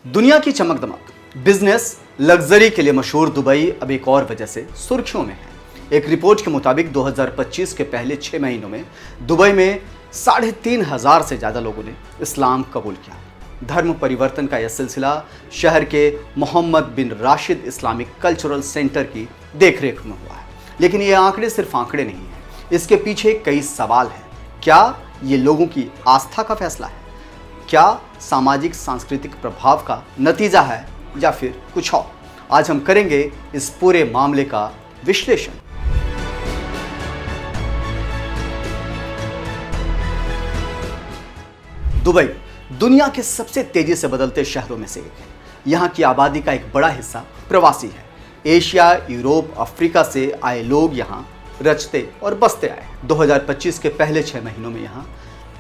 दुनिया की चमक दमक, बिजनेस, लग्जरी के लिए मशहूर दुबई अब एक और वजह से सुर्खियों में है। एक रिपोर्ट के मुताबिक 2025 के पहले 6 महीनों में दुबई में 3,500 से ज़्यादा लोगों ने इस्लाम कबूल किया। धर्म परिवर्तन का यह सिलसिला शहर के मोहम्मद बिन राशिद इस्लामिक कल्चरल सेंटर की देखरेख में हुआ है। लेकिन ये आंकड़े सिर्फ आंकड़े नहीं हैं, इसके पीछे कई सवाल हैं। क्या ये लोगों की आस्था का फैसला है? क्या सामाजिक सांस्कृतिक प्रभाव का नतीजा है या फिर कुछ और? आज हम करेंगे इस पूरे मामले का विश्लेषण। दुबई दुनिया के सबसे तेजी से बदलते शहरों में से एक है। यहाँ की आबादी का एक बड़ा हिस्सा प्रवासी है। एशिया, यूरोप, अफ्रीका से आए लोग यहाँ रचते और बसते आए। 2025 के पहले 6 महीनों में यहाँ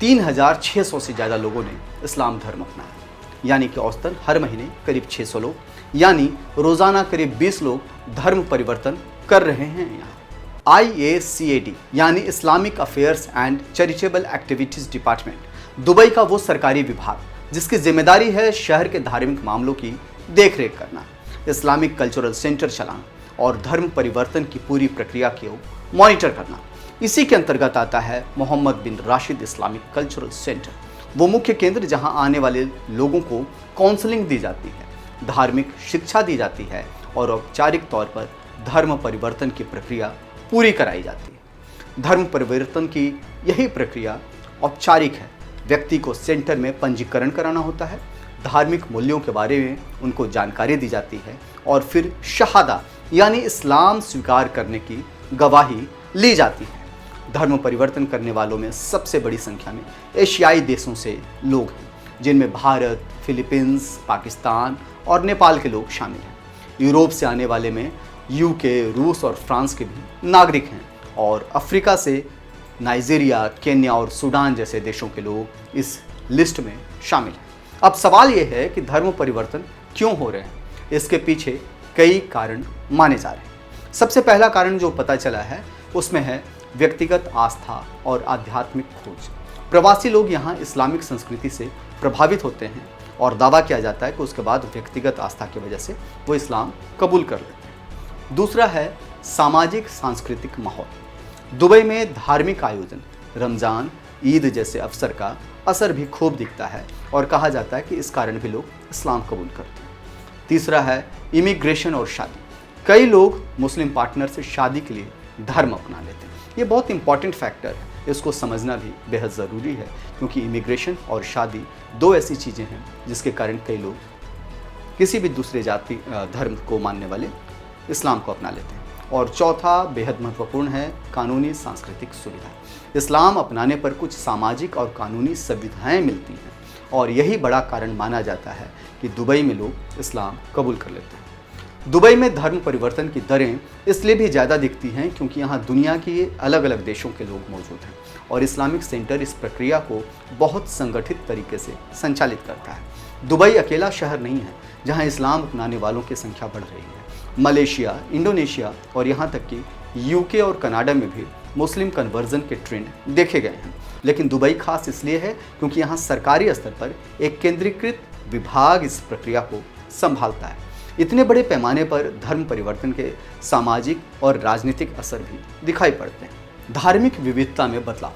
3,600 से ज़्यादा लोगों ने इस्लाम धर्म अपनाया, यानी कि औसतन हर महीने करीब 600 लोग, यानी रोज़ाना करीब 20 लोग धर्म परिवर्तन कर रहे हैं यहाँ। IACAD यानी Islamic affairs and charitable activities department Dubai का वो सरकारी विभाग जिसकी जिम्मेदारी है शहर के धार्मिक मामलों की देखरेख करना, इस्लामिक कल्चरल सेंटर चलाना और धर्म परिवर्तन की पूरी प्रक्रिया को मॉनिटर करना। इसी के अंतर्गत आता है मोहम्मद बिन राशिद इस्लामिक कल्चरल सेंटर, वो मुख्य केंद्र जहां आने वाले लोगों को काउंसलिंग दी जाती है, धार्मिक शिक्षा दी जाती है और औपचारिक तौर पर धर्म परिवर्तन की प्रक्रिया पूरी कराई जाती है। धर्म परिवर्तन की यही प्रक्रिया औपचारिक है। व्यक्ति को सेंटर में पंजीकरण कराना होता है, धार्मिक मूल्यों के बारे में उनको जानकारी दी जाती है और फिर शहादा यानी इस्लाम स्वीकार करने की गवाही ली जाती है। धर्म परिवर्तन करने वालों में सबसे बड़ी संख्या में एशियाई देशों से लोग हैं, जिनमें भारत, फिलीपींस, पाकिस्तान और नेपाल के लोग शामिल हैं। यूरोप से आने वाले में यूके, रूस और फ्रांस के भी नागरिक हैं और अफ्रीका से नाइजीरिया, केन्या और सूडान जैसे देशों के लोग इस लिस्ट में शामिल हैं। अब सवाल ये है कि धर्म परिवर्तन क्यों हो रहे हैं? इसके पीछे कई कारण माने जा रहे हैं। सबसे पहला कारण जो पता चला है उसमें है व्यक्तिगत आस्था और आध्यात्मिक खोज। प्रवासी लोग यहाँ इस्लामिक संस्कृति से प्रभावित होते हैं और दावा किया जाता है कि उसके बाद व्यक्तिगत आस्था की वजह से वो इस्लाम कबूल कर लेते हैं। दूसरा है सामाजिक सांस्कृतिक माहौल। दुबई में धार्मिक आयोजन, रमज़ान, ईद जैसे अवसर का असर भी खूब दिखता है और कहा जाता है कि इस कारण भी लोग इस्लाम कबूल करते हैं। तीसरा है इमिग्रेशन और शादी। कई लोग मुस्लिम पार्टनर से शादी के लिए धर्म अपना लेते हैं। ये बहुत इंपॉर्टेंट फैक्टर है, इसको समझना भी बेहद ज़रूरी है, क्योंकि इमिग्रेशन और शादी दो ऐसी चीज़ें हैं जिसके कारण कई लोग किसी भी दूसरे जाति धर्म को मानने वाले इस्लाम को अपना लेते हैं। और चौथा बेहद महत्वपूर्ण है कानूनी सांस्कृतिक सुविधा। इस्लाम अपनाने पर कुछ सामाजिक और कानूनी सुविधाएँ मिलती हैं और यही बड़ा कारण माना जाता है कि दुबई में लोग इस्लाम कबूल कर लेते हैं। दुबई में धर्म परिवर्तन की दरें इसलिए भी ज़्यादा दिखती हैं क्योंकि यहाँ दुनिया के अलग अलग देशों के लोग मौजूद हैं और इस्लामिक सेंटर इस प्रक्रिया को बहुत संगठित तरीके से संचालित करता है। दुबई अकेला शहर नहीं है जहाँ इस्लाम अपनाने वालों की संख्या बढ़ रही है। मलेशिया, इंडोनेशिया और यहाँ तक कि यूके और कनाडा में भी मुस्लिम कन्वर्जन के ट्रेंड देखे गए हैं। लेकिन दुबई खास इसलिए है क्योंकि यहाँ सरकारी स्तर पर एक केंद्रीकृत विभाग इस प्रक्रिया को संभालता है। इतने बड़े पैमाने पर धर्म परिवर्तन के सामाजिक और राजनीतिक असर भी दिखाई पड़ते हैं। धार्मिक विविधता में बदलाव,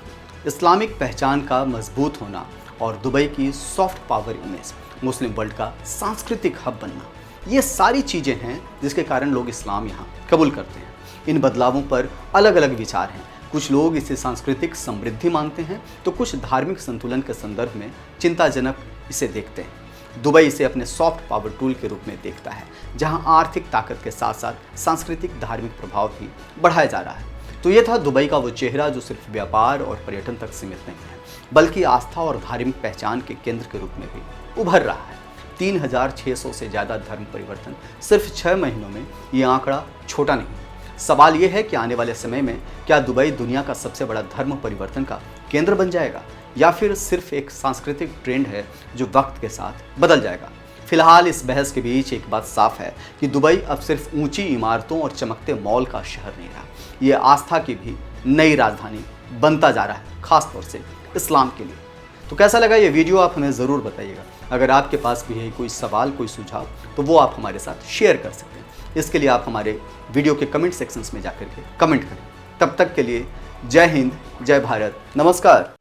इस्लामिक पहचान का मजबूत होना और दुबई की सॉफ्ट पावर इमेज, मुस्लिम वर्ल्ड का सांस्कृतिक हब बनना, ये सारी चीज़ें हैं जिसके कारण लोग इस्लाम यहाँ कबूल करते हैं। इन बदलावों पर अलग अलग विचार हैं। कुछ लोग इसे सांस्कृतिक समृद्धि मानते हैं तो कुछ धार्मिक संतुलन के संदर्भ में चिंताजनक इसे देखते हैं। दुबई इसे अपने सॉफ्ट पावर टूल के रूप में देखता है, जहां आर्थिक ताकत के साथ साथ सांस्कृतिक धार्मिक प्रभाव भी बढ़ाया जा रहा है। तो ये था दुबई का वो चेहरा जो सिर्फ व्यापार और पर्यटन तक सीमित नहीं है, बल्कि आस्था और धार्मिक पहचान के केंद्र के रूप में भी उभर रहा है। 3,600 से ज़्यादा धर्म परिवर्तन सिर्फ 6 महीनों में, ये आंकड़ा छोटा नहीं। सवाल ये है कि आने वाले समय में क्या दुबई दुनिया का सबसे बड़ा धर्म परिवर्तन का केंद्र बन जाएगा या फिर सिर्फ एक सांस्कृतिक ट्रेंड है जो वक्त के साथ बदल जाएगा। फिलहाल इस बहस के बीच एक बात साफ है कि दुबई अब सिर्फ ऊंची इमारतों और चमकते मॉल का शहर नहीं रहा, ये आस्था की भी नई राजधानी बनता जा रहा है, खासतौर से इस्लाम के लिए। तो कैसा लगा ये वीडियो आप हमें ज़रूर बताइएगा। अगर आपके पास भी है कोई सवाल, कोई सुझाव, तो वो आप हमारे साथ शेयर कर सकते हैं। इसके लिए आप हमारे वीडियो के कमेंट सेक्शंस में जाकर के कमेंट करें। तब तक के लिए जय हिंद, जय भारत, नमस्कार।